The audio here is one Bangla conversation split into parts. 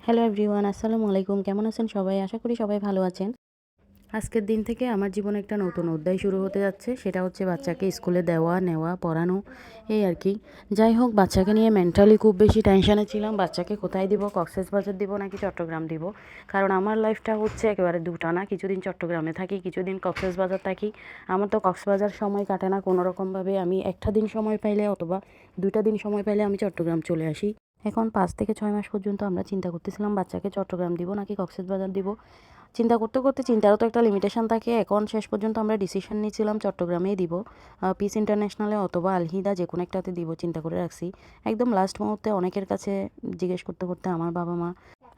হ্যালো এভরিওয়ান, আসসালামু আলাইকুম। কেমন আছেন সবাই? আশা করি সবাই ভালো আছেন। আজকের দিন থেকে আমার জীবনে একটা নতুন অধ্যায় শুরু হতে যাচ্ছে। সেটা হচ্ছে বাচ্চাকে স্কুলে দেওয়া, নেওয়া, পড়ানো, এই আর কি। যাই হোক, বাচ্চাকে নিয়ে মেন্টালি খুব বেশি টেনশনে ছিলাম। বাচ্চাকে কোথায় দিব, কক্সবাজার দিব নাকি চট্টগ্রাম দিব। কারণ আমার লাইফটা হচ্ছে একেবারে দুটানা। কিছুদিন চট্টগ্রামে থাকি, কিছুদিন কক্সবাজার থাকি। আমার তো কক্সবাজার সময় কাটে না কোনো রকমভাবে। আমি একটা দিন সময় পাইলে অথবা 2টা দিন সময় পাইলে আমি চট্টগ্রাম চলে আসি। এখন 5 থেকে 6 মাস পর্যন্ত আমরা চিন্তা করতেছিলাম বাচ্চাকে চট্টগ্রাম দিব নাকি কক্সবাজার দিব। চিন্তা করতে করতে চিন্তারও তো একটা লিমিটেশন থাকে। এখন শেষ পর্যন্ত আমরা ডিসিশন নিয়েছিলাম চট্টগ্রামেই দিব। পিস ইন্টারন্যাশনালে অথবা আলহিদা যে কোনো একটাতে দিব চিন্তা করে রাখছি। একদম লাস্ট মুহূর্তে অনেকের কাছে জিজ্ঞেস করতে করতে আমার বাবা মা,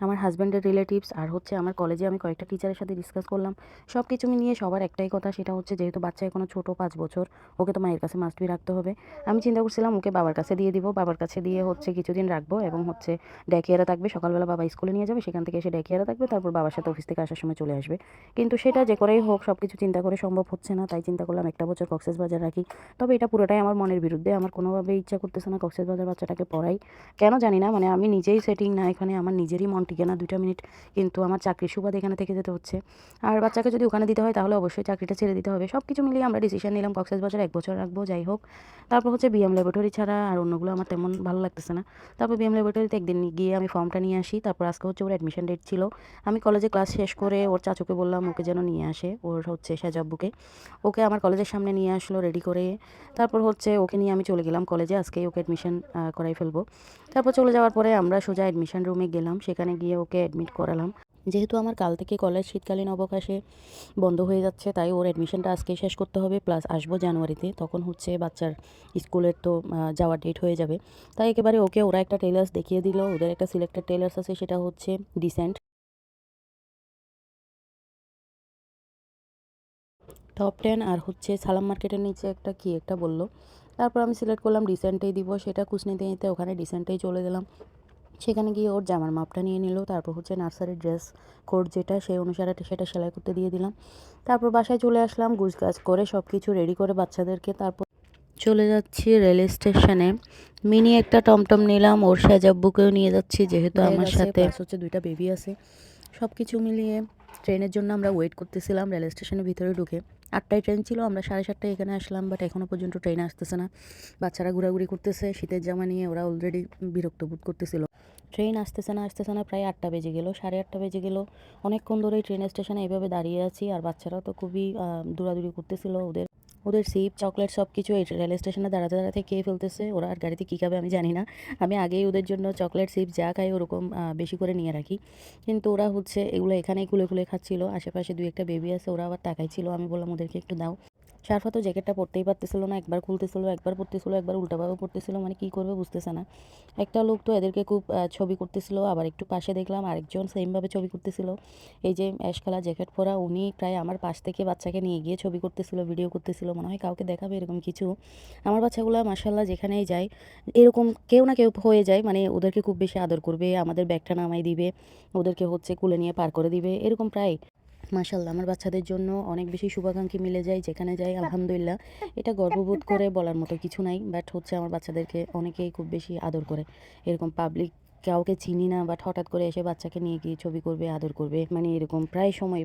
আমার হাজব্যান্ডের রিলেটিভস আর হচ্ছে আমার কলেজে আমি কয়েকটা টিচারের সাথে ডিসকাস করলাম। সব কিছু মিলিয়ে সবার একটাই কথা, সেটা হচ্ছে যেহেতু বাচ্চা এখনও ছোটো 5 বছর, ওকে তো মায়ের কাছে মাস্ট বি রাখতে হবে। আমি চিন্তা করছিলাম ওকে বাবার কাছে দিয়ে দিব। বাবার কাছে দিয়ে হচ্ছে কিছুদিন রাখবো এবং হচ্ছে ডে কেয়ারে থাকবে। সকালবেলা বাবা স্কুলে নিয়ে যাবে, সেখান থেকে এসে ডে কেয়ারে থাকবে, তারপর বাবার সাথে অফিস থেকে আসার সময় চলে আসবে। কিন্তু সেটা যে করেই হোক সব কিছু চিন্তা করে সম্ভব হচ্ছে না। তাই চিন্তা করলাম একটা বছর কক্সবাজার রাখি। তবে এটা পুরোটাই আমার মনের বিরুদ্ধে। আমার কোনোভাবেই ইচ্ছা করতেছে না কক্সবাজার বাচ্চাটাকে পড়াই। কেন জানি না, মানে আমি নিজেই সেটিং না এখানে, আমার নিজেরই মন টিকে না 2টা মিনিট। কিন্তু আমার চাকরির সুবাদে এখানে থেকে যেতে হচ্ছে। আর বাচ্চাকে যদি ওখানে দিতে হয় তাহলে অবশ্যই চাকরিটা ছেড়ে দিতে হবে। সব কিছু মিলিয়ে আমরা ডিসিশন নিলাম কক্সবাজার 1 বছর রাখবো। যাই হোক, তারপর হচ্ছে বিএম ল্যাবরেটরি ছাড়া আর অন্যগুলো আমার তেমন ভালো লাগতেছে না। তারপর বিএম ল্যাবরেটরিতে একদিন গিয়ে আমি ফর্মটা নিয়ে আসি। তারপর আজকে হচ্ছে ওর অ্যাডমিশন ডেট ছিল। আমি কলেজে ক্লাস শেষ করে ওর চাচুকে বললাম ওকে যেন নিয়ে আসে, ওর হচ্ছে সেজাব্বুকে। ওকে আমার কলেজের সামনে নিয়ে আসলো রেডি করে। তারপর হচ্ছে ওকে নিয়ে আমি চলে গেলাম কলেজে। আজকেই ওকে অ্যাডমিশন করাই ফেলবো। তারপর চলে যাওয়ার পরে আমরা সোজা অ্যাডমিশন রুমে গেলাম। সেখানে গিয়ে ওকে অ্যাডমিট করালাম। যেহেতু আমার কাল থেকে কলেজ শীতকালীন অবকাশে বন্ধ হয়ে যাচ্ছে, তাই ওর অ্যাডমিশনটা আজকেই শেষ করতে হবে। প্লাস আসবো জানুয়ারিতে, তখন হচ্ছে বাচ্চার স্কুলের তো যাওয়ার ডেট হয়ে যাবে। তাই একেবারে ওকে ওরা একটা টেলার্স দেখিয়ে দিল। ওদের একটা সিলেক্টেড টেলার্স আছে, সেটা হচ্ছে ডিসেন্ট, টপ 10 আর হচ্ছে সালাম মার্কেটের নিচে একটা কি একটা বললো। তারপর আমি সিলেক্ট করলাম ডিসেন্টেই দিব। সেটা কুচ নিতে নিতে ওখানে ডিসেন্টেই চলে গেলাম। সেখানে গিয়ে ওর জামার মাপটা নিয়ে নিল। তারপর হচ্ছে নার্সারির ড্রেস কোড যেটা সেই অনুসারে সেটা সেলাই করতে দিয়ে দিলাম। তারপর বাসায় চলে আসলাম গুছগাছ করে সব কিছু রেডি করে বাচ্চাদেরকে। তারপর চলে যাচ্ছি রেল স্টেশনে। মিনি একটা টমটম নিলাম, ওর সাজাব্বুকেও নিয়ে যাচ্ছি যেহেতু আমার সাথে প্লাস হচ্ছে 2টা বেবি আছে। সব কিছু মিলিয়ে ট্রেনের জন্য আমরা ওয়েট করতেছিলাম রেল স্টেশনের ভিতরে ঢুকে। 8টায় ট্রেন ছিল, আমরা 7:30টায় এখানে আসলাম, বাট এখনও পর্যন্ত ট্রেন আসতেছে না। বাচ্চারা ঘোরাঘুরি করতেছে শীতের জামা নিয়ে, ওরা অলরেডি বিরক্ত বোধ করতেছিল। ট্রেন আসতেছে না প্রায় 8টা বেজে গেল, 8:30 বেজে গেল। অনেকক্ষণ ধরেই ট্রেন স্টেশনে এভাবে দাঁড়িয়ে আছি। আর বাচ্চারাও তো খুবই দৌড়াদৌড়ি করতেছিল। ওদের ওদের সিপ চকলেট সব কিছু এই রেল স্টেশনে দাঁড়াতে দাঁড়াতে খেয়ে ফেলতেছে। ওরা আর গাড়িতে কী খাবে আমি জানি না। আমি আগেই ওদের জন্য চকলেট সিপ যা খাই ওরকম বেশি করে নিয়ে রাখি। কিন্তু ওরা হচ্ছে এগুলো এখানেই খুলে খুলে খাচ্ছিল। আশেপাশে 2 একটা বেবি আছে, ওরা আবার তাকাইছিল। আমি বললাম ওদেরকে একটু দাও। শারফা তো জ্যাকেটটা পরতেই পারতেছিল না, একবার খুলতেছিল, একবার পরতেছিল, একবার উল্টাভাবে পরতেছিল, মানে কী করবে বুঝতেছে না। একটা লোক তো এদেরকে খুব ছবি করতেছিল, আবার একটু পাশে দেখলাম আরেকজন সেমভাবে ছবি করতেছিল। এই যে অ্যাশ কালার জ্যাকেট পরা উনি প্রায় আমার পাশ থেকে বাচ্চাকে নিয়ে গিয়ে ছবি করতেছিল, ভিডিও করতেছিল, মনে হয় কাউকে দেখাবে এরকম কিছু। আমার বাচ্চাগুলো মাশাল্লাহ যেখানেই যায় এরকম কেউ না কেউ হয়ে যায়, মানে ওদেরকে খুব বেশি আদর করবে, আমাদের ব্যাগটা নামাই দিবে, ওদেরকে হচ্ছে কুলে নিয়ে পার করে দিবে, এরকম প্রায়। মাশাল্লাহ আমার বাচ্চাদের জন্য অনেক বেশি শুভাকাঙ্ক্ষী মিলে যায় যেখানে যাই, আলহামদুলিল্লাহ। এটা গর্ববোধ করে বলার মতো কিছু নাই, বাট হচ্ছে আমার বাচ্চাদেরকে অনেকেই খুব বেশি আদর করে। এরকম পাবলিক কাউকে চিনি না, বাট হঠাৎ করে এসে বাচ্চাকে নিয়ে গিয়ে ছবি করবে, আদর করবে, মানে এরকম প্রায় সময়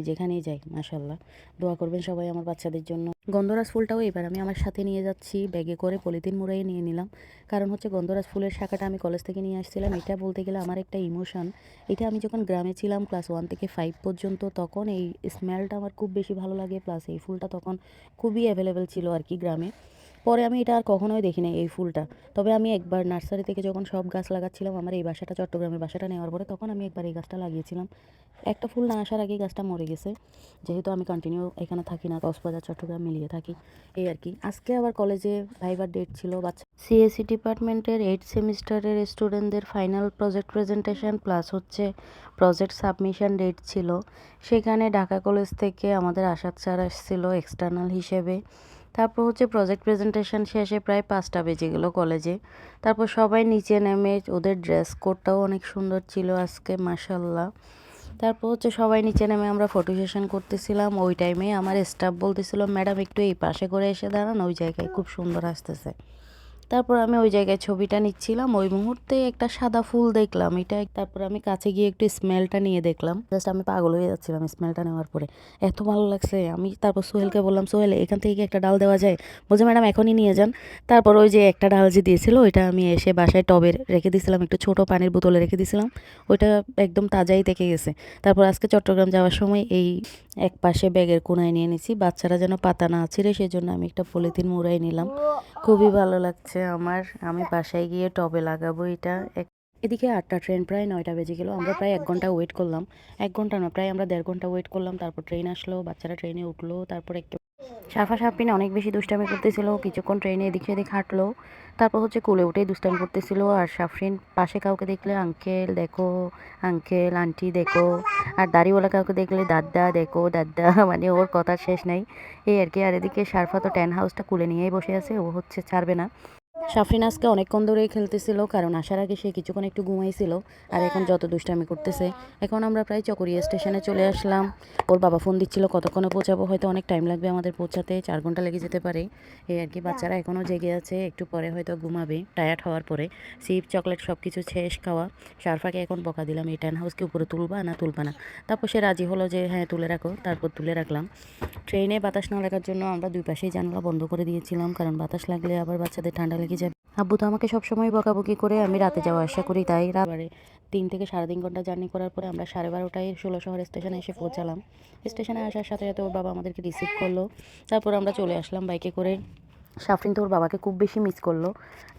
যেখানেই যাই। মাশাল্লাহ, দোয়া করবেন সবাই আমার বাচ্চাদের জন্য। গন্ধরাজ ফুলটাও এবার আমি আমার সাথে নিয়ে যাচ্ছি, ব্যাগে করে পলিথিন মুড়াই নিয়ে নিলাম। কারণ হচ্ছে গন্ধরাজ ফুলের শাখাটা আমি কলেজ থেকে নিয়ে আসছিলাম। এটা বলতে গেলে আমার একটা ইমোশন। এটা আমি যখন গ্রামে ছিলাম ক্লাস 1 থেকে 5 পর্যন্ত, তখন এই স্মেলটা আমার খুব বেশি ভালো লাগে। প্লাস এই ফুলটা তখন খুবই অ্যাভেলেবেল ছিল আর কি গ্রামে। পরে আমি এটা আর কখনোই দেখি নাই এই ফুলটা। তবে আমি একবার নার্সারি থেকে যখন সব গাছ লাগাচ্ছিলাম, আমার এই বাসাটা চট্টগ্রামের বাসাটা নেওয়ার পরে, তখন আমি একবার এই গাছটা লাগিয়েছিলাম। একটা ফুল না আসার আগেই গাছটা মরে গেছে। যেহেতু আমি কন্টিনিউ এখানে থাকি না, কক্সবাজার চট্টগ্রাম মিলিয়ে থাকি, এই আর কি। আজকে আবার কলেজে ভাইবার ডেট ছিল। বাচ্চা সিএসসি ডিপার্টমেন্টের 8 সেমিস্টারের স্টুডেন্টদের ফাইনাল প্রজেক্ট প্রেজেন্টেশন প্লাস হচ্ছে প্রজেক্ট সাবমিশন ডেট ছিল। সেখানে ঢাকা কলেজ থেকে আমাদের আসাদ স্যার আসছিল এক্সটার্নাল হিসেবে। তারপর হচ্ছে প্রজেক্ট প্রেজেন্টেশন শেষে প্রায় 5টা বেজে গেল কলেজে। তারপর সবাই নিচে নেমে, ওদের ড্রেস কোডটাও অনেক সুন্দর ছিল আজকে মাশাল্লাহ। তারপর হচ্ছে সবাই নিচে নেমে আমরা ফটো সেশন করতেছিলাম। ওই টাইমে আমার স্টাফ বলতেছিল ম্যাডাম একটু এই পাশে করে এসে দাঁড়ান, ওই জায়গায় খুব সুন্দর আসতেছে। তারপর আমি ওই জায়গায় ছবিটা নিচ্ছিলাম, ওই মুহূর্তে একটা সাদা ফুল দেখলাম। তারপর আমি কাছে গিয়ে একটু স্মেলটা নিয়ে দেখলাম, জাস্ট আমি পাগল হয়ে যাচ্ছিলাম স্মেলটা নেওয়ার পরে, এত ভালো লাগছে। আমি তারপর সোহেলকে বললাম, সোহেল এখান থেকে কি একটা ডাল দেওয়া যায়? বলছে ম্যাডাম এখনই নিয়ে যান। তারপর ওই যে একটা ডাল যে দিয়েছিল ওইটা আমি এসে বাসায় টবে রেখে দিয়েছিলাম, একটু ছোট পানির বোতলে রেখে দিয়েছিলাম, ওইটা একদম তাজাই থেকে গেছে। তারপর আজকে চট্টগ্রাম যাওয়ার সময় এই এক পাশে ব্যাগের কোনায় নিয়ে নিছি, বাচ্চারা যেন পাতা না ছিঁড়ে, সেজন্য আমি একটা পলিথিন মুড়াই নিলাম। খুবই ভালো লাগছে আমার। আমি বাসায় গিয়ে টবে লাগাবো এটা। এদিকে 8টা ট্রেন, প্রায় 9টা বেজে গেল। আমরা প্রায় 1 ঘন্টা ওয়েট করলাম, 1 ঘন্টা না, প্রায় আমরা 1.5 ঘন্টা ওয়েট করলাম। তারপর ট্রেন আসলো, বাচ্চারা ট্রেনে উঠলো। তারপর একটু সাফা সাফিন অনেক বেশি দুষ্টামি করতেছিল, কিছুক্ষণ ট্রেনে এদিক সেদিক হাঁটলো। তারপর হচ্ছে কোলে উঠেই দুষ্টামি করতেছিল। আর সাফরিন পাশে কাউকে দেখলে আঙ্কেল দেখো, আঙ্কেল আন্টি দেখো, আর দাড়িওয়ালা কাউকে দেখলে দাদা দেখো দাদা, মানে ওর কথা শেষ নাই। এই আর কি। আর এদিকে সারফা তো টেন হাউসটা কুলে নিয়েই বসে আছে, ও হচ্ছে ছাড়বে না। সাফরিন আজকে অনেকক্ষণ ধরেই খেলতেছিল, কারণ আসার আগে সে কিছুক্ষণ একটু ঘুমাইছিল। আর এখন যত দুষ্টামি করতেছে। এখন আমরা প্রায় চকরিয়া স্টেশনে চলে আসলাম। ওর বাবা ফোন দিচ্ছিল কতক্ষণে পৌঁছাবো, হয়তো অনেক টাইম লাগবে আমাদের পৌঁছাতে, 4 ঘন্টা লেগে যেতে পারে। এই আর কি। বাচ্চারা এখনও জেগে আছে, একটু পরে হয়তো ঘুমাবে টায়ার্ড হওয়ার পরে। সিপ চকলেট সব কিছু শেষ খাওয়া। সারফাকে এখন বকা দিলাম, এই টেন হাউসকে উপরে তুলবা না তুলবা না। তারপর সে রাজি হলো যে হ্যাঁ তুলে রাখো, তারপর তুলে রাখলাম। ট্রেনে বাতাস না লাগার জন্য আমরা দুই পাশেই জানালা বন্ধ করে দিয়েছিলাম, কারণ বাতাস লাগলে আবার বাচ্চাদের ঠান্ডা লেগে যাবে। আব্বু তো আমাকে সবসময় বকাবকি করে, আমি রাতে যাওয়া আসা করি, তাই রাবারে 3 থেকে 3.5 ঘন্টা জার্নি করার পরে আমরা 12:30টায় 16 শহর স্টেশনে এসে পৌঁছালাম। স্টেশনে আসার সাথে সাথে ওর বাবা আমাদেরকে রিসিভ করলো। তারপর আমরা চলে আসলাম বাইকে করে। সাফরিন তো ওর বাবাকে খুব বেশি মিস করলো,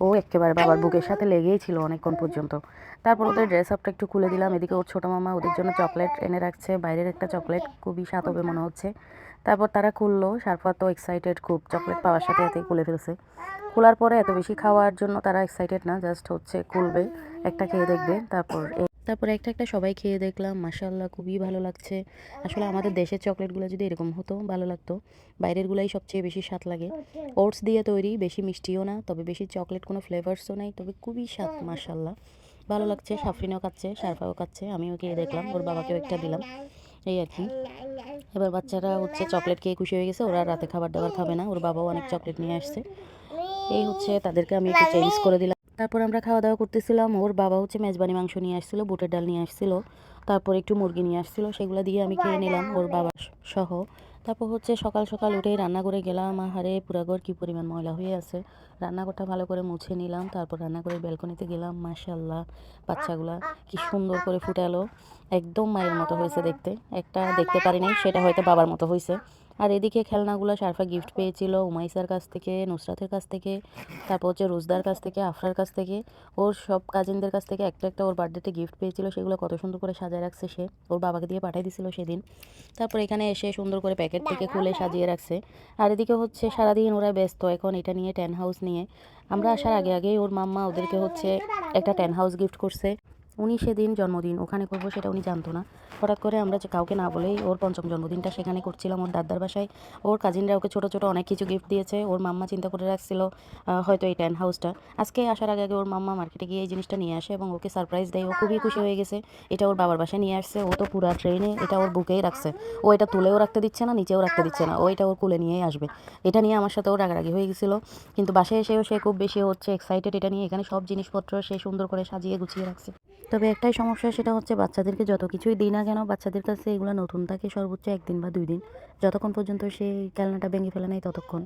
ও একেবারে বাবার বুকের সাথে লেগেই ছিল অনেকক্ষণ পর্যন্ত। তারপর ওদের ড্রেস আপটা একটু খুলে দিলাম। এদিকে ওর ছোটো মামা ওদের জন্য চকলেট এনে রাখছে, বাইরের একটা চকলেট, খুবই স্বাদ হবে মনে হচ্ছে। তারপর তারা খুললো, সারফা তো এক্সাইটেড খুব, চকলেট পাওয়ার সাথে সাথেই খুলে ফেলছে। খোলার পরে এত বেশি খাওয়ার জন্য তারা এক্সাইটেড না, জাস্ট হচ্ছে খুলবে, একটা খেয়ে দেখবে। তারপর একটা একটা সবাই খেয়ে দেখলাম, মাশাআল্লাহ খুবই ভালো লাগছে। আসলে আমাদের দেশের চকলেটগুলো যদি এরকম হতো ভালো লাগতো, বাইরেরগুলাই সবচেয়ে বেশি স্বাদ লাগে। ওটস দিয়ে তৈরি, বেশি মিষ্টিও না, তবে বেশি চকলেট কোনো ফ্লেভার্সও নাই, তবে খুবই স্বাদ মাশাআল্লাহ। ভালো লাগছে। সাফরিনও খাচ্ছে, সারফাও খাচ্ছে, আমিও খেয়ে দেখলাম, ওর বাবাকেও একটা দিলাম। এই আর কি। এবার বাচ্চারা হচ্ছে চকলেট খেয়ে খুশি হয়ে গেছে, ওরা রাতে খাবার দাবার খাবে না, ওর বাবাও অনেক চকলেট নিয়ে আসছে। এই হচ্ছে, তাদেরকে আমি একটু চেঞ্জ করে দিলাম। তারপর আমরা খাওয়া দাওয়া করতেছিলাম। ওর বাবা হচ্ছে মেজবানি মাংস নিয়ে আসছিল, বুটের ডাল নিয়ে আসছিল, তারপর একটু মুরগি নিয়ে আসছিল, সেগুলো দিয়ে আমি খেয়ে নিলাম ওর বাবা সহ। তারপর হচ্ছে সকাল সকাল উঠেই রান্না করে গেলাম। আহারে পুরা ঘর কী পরিমাণ ময়লা হয়ে আছে, রান্নাঘরটা ভালো করে মুছে নিলাম। তারপর রান্নাঘরের ব্যালকনিতে গেলাম, মাশাআল্লাহ বাচ্চাগুলা কি সুন্দর করে ফুটালো, একদম মায়ের মতো হয়েছে দেখতে। একটা দেখতে পারি নাই, সেটা হয়তো বাবার মতো হয়েছে। আর এদিকে খেলনাগুলো সারফা গিফট পেয়েছিল উমাইসার কাছ থেকে, নুসরাতের কাছ থেকে, তারপর হচ্ছে রোজদার কাছ থেকে, আফরার কাছ থেকে, ওর সব কাজিনদের কাছ থেকে একটা একটা ওর বার্থডেতে গিফট পেয়েছিল। সেগুলো কত সুন্দর করে সাজায় রাখছে সে, ওর বাবাকে দিয়ে পাঠিয়ে দিছিল সেদিন। তারপর এখানে এসে সুন্দর করে প্যাকেট থেকে খুলে সাজিয়ে রাখছে। আর এদিকে হচ্ছে সারাদিন ওরা ব্যস্ত এখন এটা নিয়ে, টেন হাউস নিয়ে। আমরা আসার আগে আগেই ওর মাম্মা ওদেরকে হচ্ছে একটা টেন হাউস গিফট করছে। উনি সেদিন জন্মদিন ওখানে করবো সেটা উনি জানতো না। হঠাৎ করে আমরা যে কাউকে না বলেই ওর 5ম জন্মদিনটা সেখানে করছিলাম, ওর দাদার বাসায়। ওর কাজিনরা ওকে ছোটো ছোটো অনেক কিছু গিফট দিয়েছে। ওর মাম্মা চিন্তা করে রাখছিল হয়তো এই টেন হাউসটা। আজকে আসার আগে আগে ওর মাম্মা মার্কেটে গিয়ে এই জিনিসটা নিয়ে আসে এবং ওকে সারপ্রাইজ দেয়। ও খুবই খুশি হয়ে গেছে। এটা ওর বাবার বাসায় নিয়ে আসছে, ও তো পুরা ট্রেনে এটা ওর বুকেই রাখছে। ও এটা তুলেও রাখতে দিচ্ছে না, নিচেও রাখতে দিচ্ছে না, ও এটা ওর কুলে নিয়েই আসবে। এটা নিয়ে আমার সাথে ও রাগারাগি হয়ে গেছিলো, কিন্তু বাসায় এসেও সে খুব বেশি হচ্ছে এক্সাইটেড এটা নিয়ে। এখানে সব জিনিসপত্র সে সুন্দর করে সাজিয়ে গুছিয়ে রাখছে। তবে একটাই সমস্যা, সেটা হচ্ছে বাচ্চাদেরকে যত কিছুই দিই না কেন, বাচ্চাদের কাছে এগুলো নতুন থাকে সর্বোচ্চ 1 দিন বা 2 দিন, যতক্ষণ পর্যন্ত সেই খেলনাটা ভেঙে ফেলে নাই ততক্ষণ।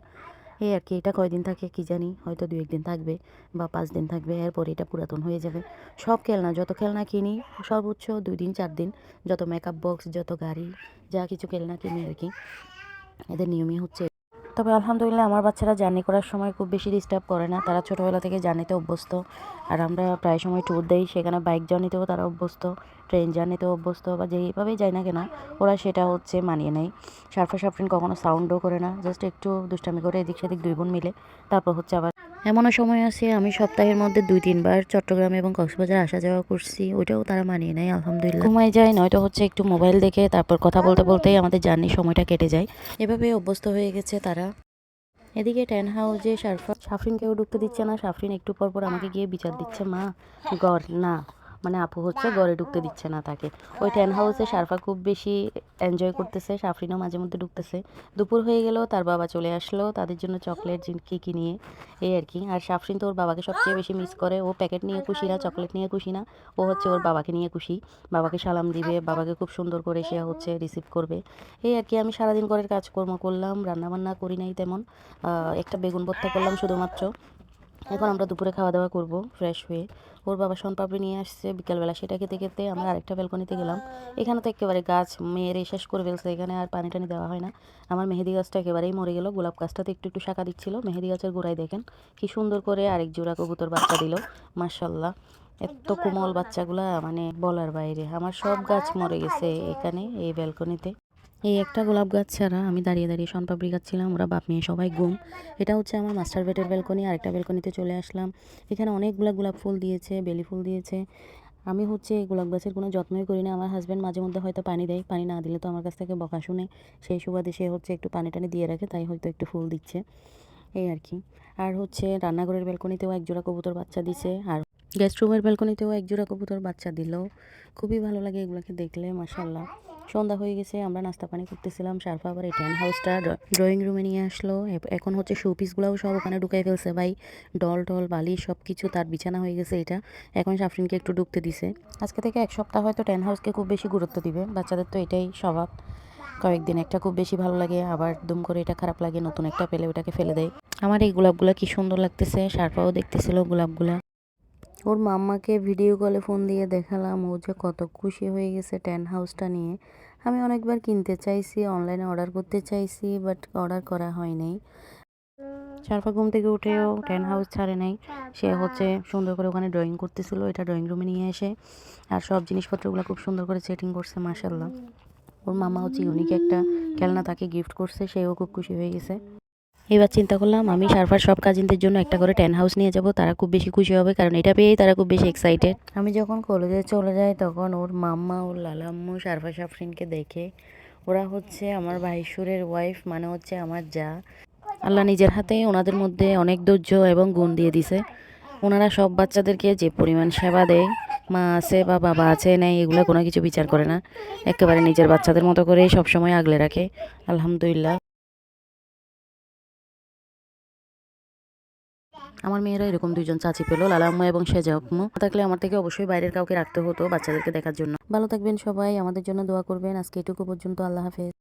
এই আর কি। এটা কয়দিন থাকে কি জানি, হয়তো 2-1 দিন থাকবে বা 5 দিন থাকবে, এরপর এটা পুরাতন হয়ে যাবে। সব খেলনা, যত খেলনা কিনি সর্বোচ্চ 2 দিন 4 দিন, যত মেকআপ বক্স, যত গাড়ি, যা কিছু খেলনা কিনি আর কি, এদের নিয়মই হচ্ছে। তবে আলহামদুলিল্লাহ আমার বাচ্চারা জার্নি করার সময় খুব বেশি ডিস্টার্ব করে না, তারা ছোটোবেলা থেকে জার্নিতে অভ্যস্ত। আর আমরা প্রায় সময় ট্যুর দেই, সেখানে বাইক জার্নিতেও তারা অভ্যস্ত, ট্রেন জার্নিতেও অভ্যস্ত, বা যেইভাবেই যায় না কেন ওরা সেটা হচ্ছে মানিয়ে নেয়। সারফা সাফরিন কখনো সাউন্ডও করে না, জাস্ট একটু দুষ্টামি করে এদিক সেদিক 2 বোন মিলে। তারপর হচ্ছে আবার এমনও সময় আছে আমি সপ্তাহের মধ্যে 2-3 বার চট্টগ্রাম এবং কক্সবাজার আসা যাওয়া করছি, ওইটাও তারা মানিয়ে নেয় আলহামদুলিল্লাহ। ঘুমাই যায়, নয়তো হচ্ছে একটু মোবাইল দেখে, তারপর কথা বলতে বলতেই আমাদের জার্নির সময়টা কেটে যায়। এভাবে অভ্যস্ত হয়ে গেছে তারা। এদিকে টেন হাউসে সাফরিনকেও ঢুকতে দিচ্ছে না। সাফরিন একটু পর পর আমাকে গিয়ে বিচার দিচ্ছে, মা গড় না, মানে আপু হচ্ছে ঘরে ঢুকতে দিচ্ছে না তাকে। ওই টেন্ট হাউসে শারফা খুব বেশি এনজয় করতেছে, সাফরিনও মাঝে মধ্যে ঢুকতেছে। দুপুর হয়ে গেল, তার বাবা চলে আসলো তাদের জন্য চকলেট কি নিয়ে, এই আর কি। আর সাফরিন তো ওর বাবাকে সবচেয়ে বেশি মিস করে, ও প্যাকেট নিয়ে খুশি না, চকলেট নিয়ে খুশি না, ও হচ্ছে ওর বাবাকে নিয়ে খুশি। বাবাকে সালাম দিবে, বাবাকে খুব সুন্দর করে সে হচ্ছে রিসিভ করবে, এই আর কি। আমি সারাদিন ঘরের কাজকর্ম করলাম, রান্নাবান্না করি নাই তেমন, একটা বেগুন ভর্তা করলাম শুধুমাত্র। এখন আমরা দুপুরে খাওয়া দাওয়া করব ফ্রেশ হয়ে। ওর বাবা শনপাপড়ি নিয়ে আসছে বিকালবেলা, সেটা খেতে খেতে আমরা আরেকটা ব্যালকনিতে গেলাম। এখানে তো একেবারে গাছ মেরে শেষ করে ফেলছে, এখানে আর পানি টানি দেওয়া হয় না। আমার মেহেদি গাছটা একেবারেই মরে গেল, গোলাপ গাছটাতে একটু একটু শাখা দিচ্ছিল। মেহেদি গাছের গোড়ায় দেখেন কি সুন্দর করে আরেক জোড়া কবুতর বাচ্চা দিল, মাশাল্লাহ। এত কোমল বাচ্চাগুলা মানে বলার বাইরে। আমার সব গাছ মরে গেছে এখানে এই ব্যালকনিতে। এই একটা গোলাপ গাছ ছাড়া আমি দাঁড়িয়ে দাঁড়িয়ে শনপাপড়ি গাচ্ছিলাম, ওরা বাপ মেয়ে সবাই ঘুম। এটা হচ্ছে আমার মাস্টার বেডের ব্যালকনি, আরেকটা ব্যালকনিতে চলে আসলাম। এখানে অনেকগুলো গোলাপ ফুল দিয়েছে, বেলি ফুল দিয়েছে। আমি হচ্ছে এই গোলাপ গাছের কোনো যত্নই করি না। আমার হাজব্যান্ড মাঝে মধ্যে হয়তো পানি দেয়, পানি না দিলে তো আমার কাছ থেকে বকা শুনে, সেই সুবাদে সে হচ্ছে একটু পানি টানি দিয়ে রাখে, তাই হয়তো একটু ফুল দিচ্ছে, এই আর কি। আর হচ্ছে রান্নাঘরের ব্যালকনিতেও একজোড়া কবুতর বাচ্চা দিছে, আর গেস্ট রুমের ব্যালকনিতেও একজোড়া কবুতর বাচ্চা দিল। খুবই ভালো লাগে এগুলোকে দেখলে, মাশাল্লাহ। সন্ধ্যা হয়ে গেছে, আমরা নাস্তা পানি করতেছিলাম। শারফা আবার এই টেন্ট হাউসটা ড্রয়িং রুমে নিয়ে আসলো। এখন হচ্ছে শোপিসগুলোও সব ওখানে ঢুকাই ফেলছে ভাই, ডল টল বালিশ সব কিছু, তার বিছানা হয়ে গেছে এটা। এখন সাফরিনকে একটু ঢুকতে দিছে। আজকে থেকে এক সপ্তাহ হয়তো টেন্ট হাউসকে খুব বেশি গুরুত্ব দিবে, বাচ্চাদের তো এটাই স্বভাব। কয়েকদিন একটা খুব বেশি ভালো লাগে, আবার দুম করে এটা খারাপ লাগে, নতুন একটা পেলে ওটাকে ফেলে দেয়। আমার এই গোলাপগুলা কি সুন্দর লাগতেছে, শারফাও দেখতেছিল গোলাপগুলা। ওর মাম্মাকে ভিডিও কলে ফোন দিয়ে দেখালাম, ও যে কত খুশি হয়ে গেছে টেন্ট হাউসটা নিয়ে। আমি অনেকবার কিনতে চাইছি, অনলাইনে অর্ডার করতে চাইছি, বাট অর্ডার করা হয় নাই। শারফা ঘুম থেকে উঠেও টেন্ট হাউস ছাড়ে নাই, সে হচ্ছে সুন্দর করে ওখানে ড্রয়িং করতেছিল, এটা ড্রয়িং রুমে নিয়ে এসে। আর সব জিনিসপত্রগুলো খুব সুন্দর করে সেটিং করছে, মাশাল্লাহ। ওর মামা হচ্ছে ইউনিক একটা খেলনা তাকে গিফট করছে, সেও খুব খুশি হয়ে গেছে। এবার চিন্তা করলাম আমি শারফার সব কাজিনদের জন্য একটা করে টেন্ট হাউস নিয়ে যাব, তারা খুব বেশি খুশি হবে, কারণ এটা পেয়েই তারা খুব বেশি এক্সাইটেড। আমি যখন কলেজে চলে যাই তখন ওর মাম্মা, ওর লালাম্মু শারফা সাফরিনকে দেখে, ওরা হচ্ছে আমার ভাইসুরের ওয়াইফ, মানে হচ্ছে আমার যা। আল্লাহ নিজের হাতে ওনাদের মধ্যে অনেক ধৈর্য এবং গুণ দিয়ে দিছে। ওনারা সব বাচ্চাদেরকে যে পরিমাণ সেবা দেয়, মা আছে বা বাবা আছে নেই এগুলো কোনো কিছু বিচার করে না, একেবারে নিজের বাচ্চাদের মতো করে সবসময় আগলে রাখে, আলহামদুলিল্লাহ। আমার মেয়েরা এরকম দুইজন চাচি পেলো, লালা আম্মু এবং সেজা আম্মু। থাকলে আমার থেকে অবশ্যই বাইরের কাউকে রাখতে হতো বাচ্চাদেরকে দেখার জন্য। ভালো থাকবেন সবাই, আমাদের জন্য দোয়া করবেন। আজকে এটুকু পর্যন্ত, আল্লাহ হাফেজ।